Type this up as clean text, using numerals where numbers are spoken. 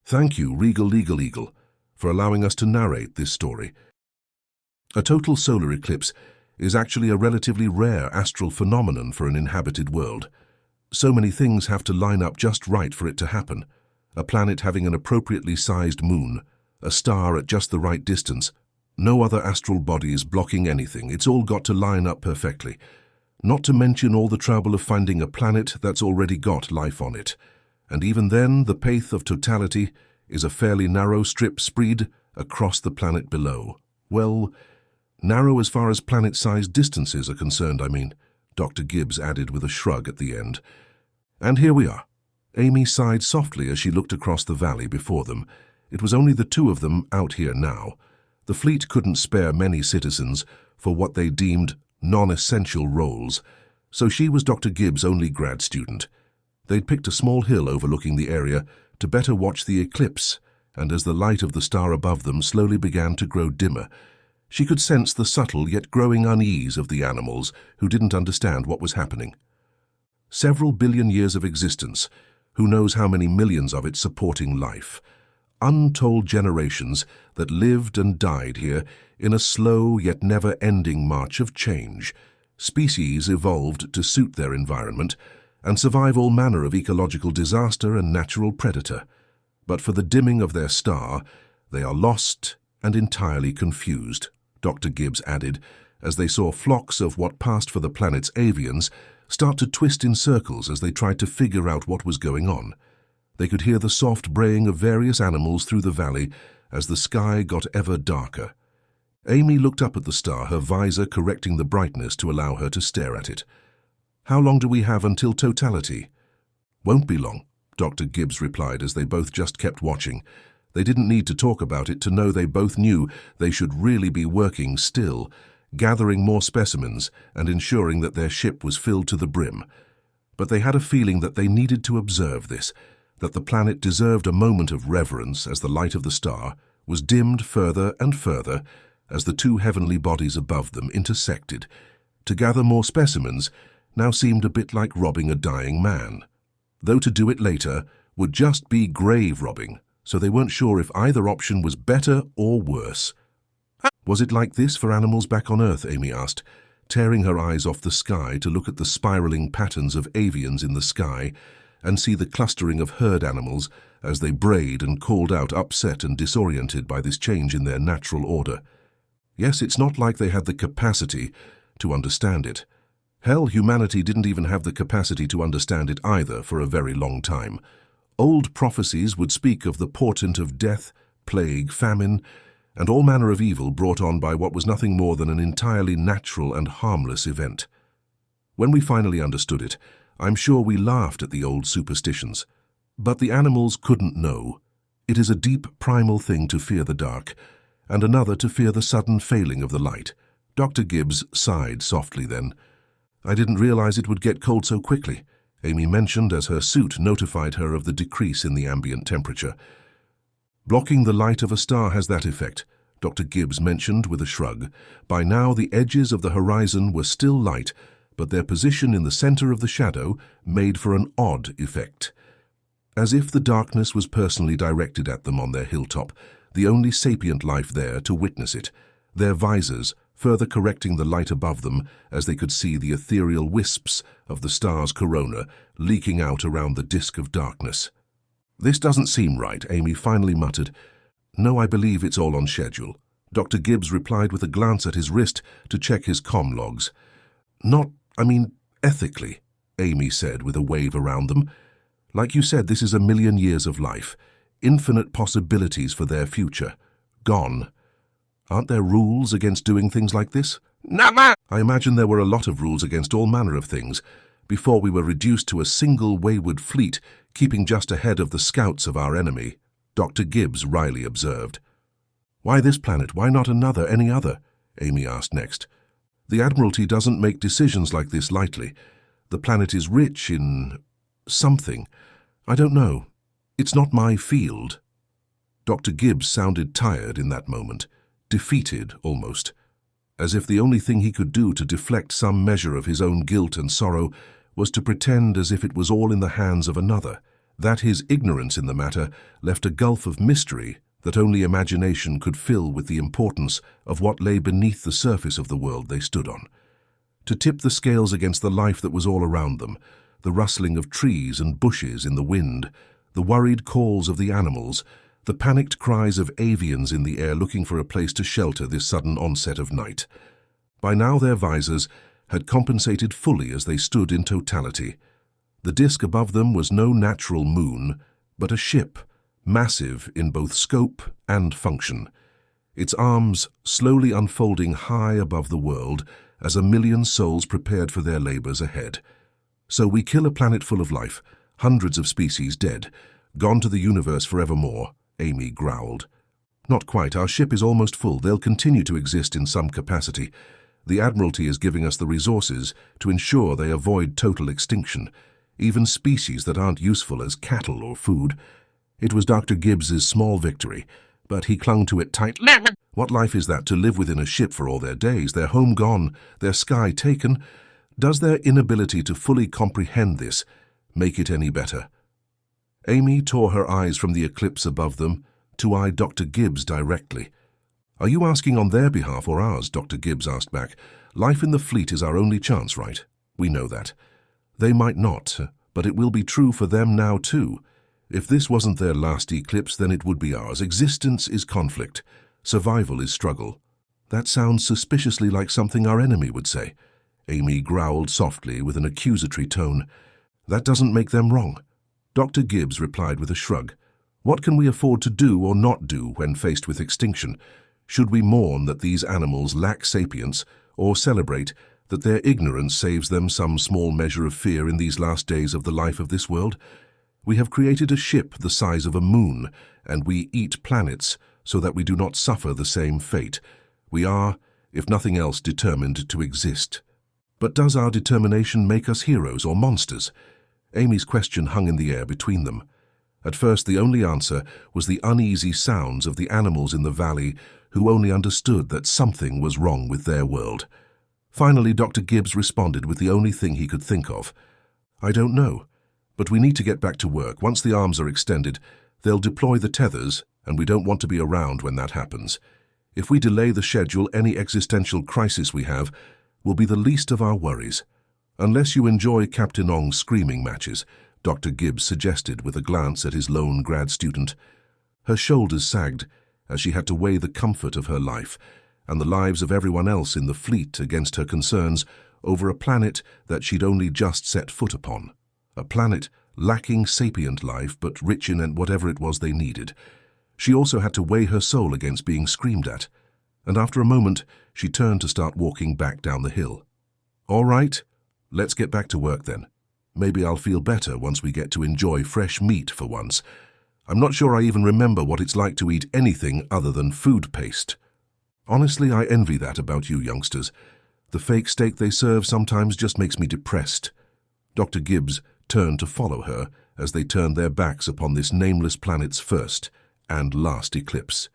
Thank you, Regal Legal Eagle, for allowing us to narrate this story. A total solar eclipse is actually a relatively rare astral phenomenon for an inhabited world. So many things have to line up just right for it to happen. A planet having an appropriately sized moon, a star at just the right distance, no other astral bodies blocking anything. It's all got to line up perfectly. Not to mention all the trouble of finding a planet that's already got life on it. And even then, the path of totality is a fairly narrow strip spread across the planet below. Well, narrow as far as planet-sized distances are concerned, I mean, Dr. Gibbs added with a shrug at the end. And here we are. Amy sighed softly as she looked across the valley before them. It was only the two of them out here now. The fleet couldn't spare many citizens for what they deemed non-essential roles, so she was Dr. Gibbs' only grad student. They'd picked a small hill overlooking the area to better watch the eclipse, and as the light of the star above them slowly began to grow dimmer, she could sense the subtle yet growing unease of the animals who didn't understand what was happening. Several billion years of existence, who knows how many millions of it supporting life. Untold generations that lived and died here in a slow yet never-ending march of change. Species evolved to suit their environment and survive all manner of ecological disaster and natural predator. But for the dimming of their star, they are lost and entirely confused, Dr. Gibbs added, as they saw flocks of what passed for the planet's avians start to twist in circles as they tried to figure out what was going on. They could hear the soft braying of various animals through the valley as the sky got ever darker. Amy looked up at the star, her visor correcting the brightness to allow her to stare at it. How long do we have until totality? Won't be long, Dr. Gibbs replied as they both just kept watching. They didn't need to talk about it to know they both knew they should really be working still, gathering more specimens and ensuring that their ship was filled to the brim. But they had a feeling that they needed to observe this, that the planet deserved a moment of reverence as the light of the star was dimmed further and further as the two heavenly bodies above them intersected. To gather more specimens now seemed a bit like robbing a dying man, though to do it later would just be grave robbing, so they weren't sure if either option was better or worse. Was it like this for animals back on Earth, Amy asked, tearing her eyes off the sky to look at the spiraling patterns of avians in the sky and see the clustering of herd animals as they brayed and called out, upset and disoriented by this change in their natural order. Yes, it's not like they had the capacity to understand it. Hell, humanity didn't even have the capacity to understand it either for a very long time. Old prophecies would speak of the portent of death, plague, famine, and all manner of evil brought on by what was nothing more than an entirely natural and harmless event. When we finally understood it, I'm sure we laughed at the old superstitions. But the animals couldn't know. It is a deep primal thing to fear the dark, and another to fear the sudden failing of the light. Dr. Gibbs sighed softly then. I didn't realize it would get cold so quickly, Amy mentioned as her suit notified her of the decrease in the ambient temperature. Blocking the light of a star has that effect, Dr. Gibbs mentioned with a shrug. By now the edges of the horizon were still light, but their position in the center of the shadow made for an odd effect. As if the darkness was personally directed at them on their hilltop, the only sapient life there to witness it, their visors further correcting the light above them as they could see the ethereal wisps of the star's corona leaking out around the disk of darkness. This doesn't seem right, Amy finally muttered. No, I believe it's all on schedule. Dr. Gibbs replied with a glance at his wrist to check his comm logs. Ethically, Amy said with a wave around them. Like you said, this is a million years of life. Infinite possibilities for their future. Gone. Aren't there rules against doing things like this? Nama! I imagine there were a lot of rules against all manner of things before we were reduced to a single wayward fleet keeping just ahead of the scouts of our enemy, Dr. Gibbs wryly observed. Why this planet? Why not another, any other? Amy asked next. The Admiralty doesn't make decisions like this lightly. The planet is rich in something. I don't know. It's not my field. Dr. Gibbs sounded tired in that moment, defeated almost, as if the only thing he could do to deflect some measure of his own guilt and sorrow was to pretend as if it was all in the hands of another, that his ignorance in the matter left a gulf of mystery that only imagination could fill with the importance of what lay beneath the surface of the world they stood on. To tip the scales against the life that was all around them, the rustling of trees and bushes in the wind, the worried calls of the animals, the panicked cries of avians in the air looking for a place to shelter this sudden onset of night. By now their visors had compensated fully as they stood in totality. The disk above them was no natural moon, but a ship, massive in both scope and function, its arms slowly unfolding high above the world as a million souls prepared for their labors ahead. So we kill a planet full of life, hundreds of species dead, gone to the universe forevermore, Amy growled. Not quite, our ship is almost full, they'll continue to exist in some capacity. The Admiralty is giving us the resources to ensure they avoid total extinction, even species that aren't useful as cattle or food. It was Dr. Gibbs's small victory, but he clung to it tightly. What life is that to live within a ship for all their days, their home gone, their sky taken? Does their inability to fully comprehend this make it any better? Amy tore her eyes from the eclipse above them to eye Dr. Gibbs directly. "Are you asking on their behalf or ours?" Dr. Gibbs asked back. "Life in the fleet is our only chance, right? We know that. They might not, but it will be true for them now too. If this wasn't their last eclipse, then it would be ours. Existence is conflict. Survival is struggle." "That sounds suspiciously like something our enemy would say." Amy growled softly with an accusatory tone. "That doesn't make them wrong." Dr. Gibbs replied with a shrug. "What can we afford to do or not do when faced with extinction? Should we mourn that these animals lack sapience, or celebrate that their ignorance saves them some small measure of fear in these last days of the life of this world? We have created a ship the size of a moon, and we eat planets so that we do not suffer the same fate. We are, if nothing else, determined to exist. But does our determination make us heroes or monsters?" Amy's question hung in the air between them. At first, the only answer was the uneasy sounds of the animals in the valley who only understood that something was wrong with their world. Finally, Dr. Gibbs responded with the only thing he could think of. "I don't know, but we need to get back to work. Once the arms are extended, they'll deploy the tethers, and we don't want to be around when that happens. If we delay the schedule, any existential crisis we have will be the least of our worries. Unless you enjoy Captain Ong's screaming matches," Dr. Gibbs suggested with a glance at his lone grad student. Her shoulders sagged as she had to weigh the comfort of her life and the lives of everyone else in the fleet against her concerns over a planet that she'd only just set foot upon. A planet lacking sapient life but rich in whatever it was they needed. She also had to weigh her soul against being screamed at, and after a moment she turned to start walking back down the hill. "All right, let's get back to work then. Maybe I'll feel better once we get to enjoy fresh meat for once. I'm not sure I even remember what it's like to eat anything other than food paste. Honestly, I envy that about you youngsters. The fake steak they serve sometimes just makes me depressed." Dr. Gibbs turned to follow her as they turned their backs upon this nameless planet's first and last eclipse.